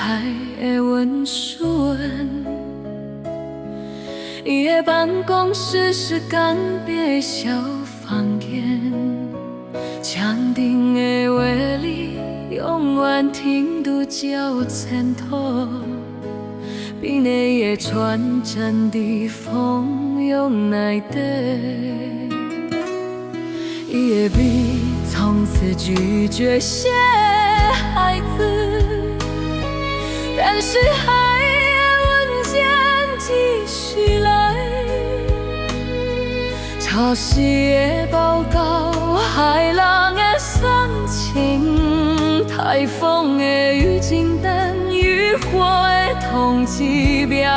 海的温顺。伊的办公室是干瘪的小房间，墙顶的画里永远停驻照前途，边的伊的船站伫蜂拥内底，伊的美从此拒绝写孩子，但是海的文件继续来，潮汐的报告，海浪的煽情，台风的预警灯，渔火的通缉表，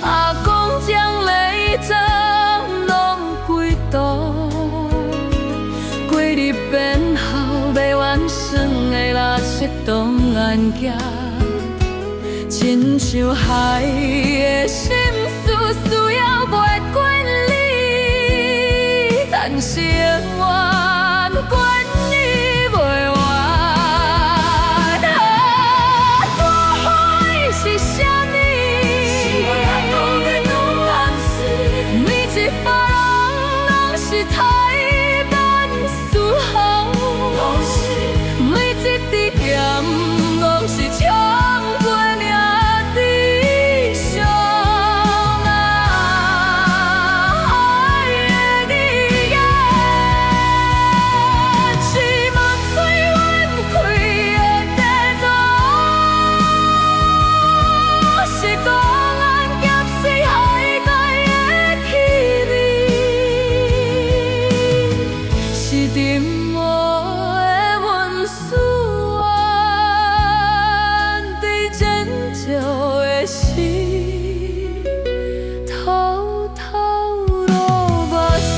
阿公将泪针拢归倒，过日编号未完成的垃圾档案夹，亲像海的心事需要袂过你，但是永远管你袂完。大海是啥物？是我阿公的拢暗示，每一个人拢是台湾苏豪，每一滴咸拢是冲过命的伤啊！海的语言，是梦催阮开的地图，是公安劫水海界的气味，是沉默的温思源，对尖叫的心，偷偷落目屎。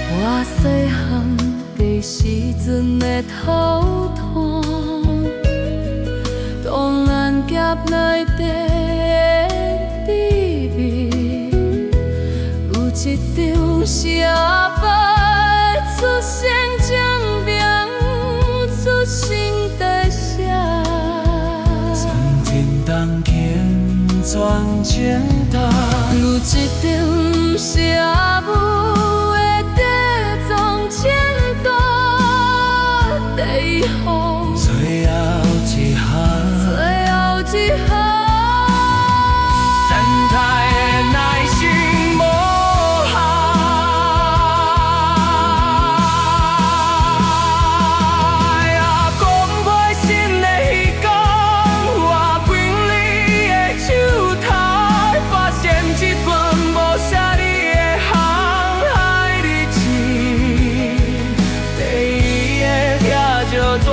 我细汉的时阵的头痛，档案夹内底的秘密，有一张是阿爸的出生证明，出生代写，曾经当天转简单，有一张是阿母的地藏签单，地方最后一行，最后一行。等待的耐心无限。阿公陪新的彼天，我凭你的手台，发现一本无写你的航海日志，第一页写着全。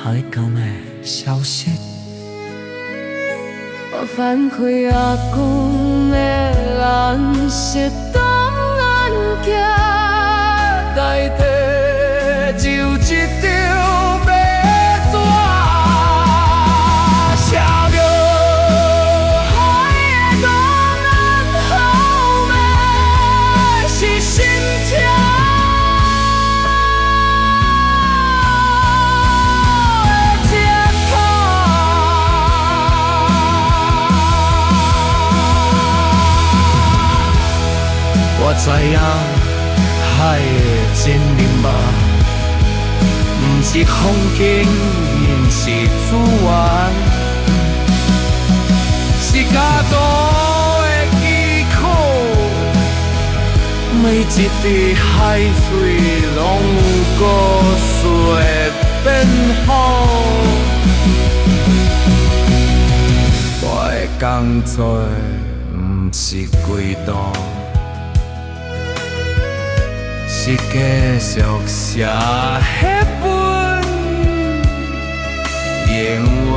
海港的消息。我翻开阿公的蓝色档案夹，内底就一张白纸，写着海的档案后面是心情。我知影海的真面目，不是风景，毋是资源，是家族的艰苦。每一滴海水拢有故事的变化。我的工作不是归档。是继续写迄本永远。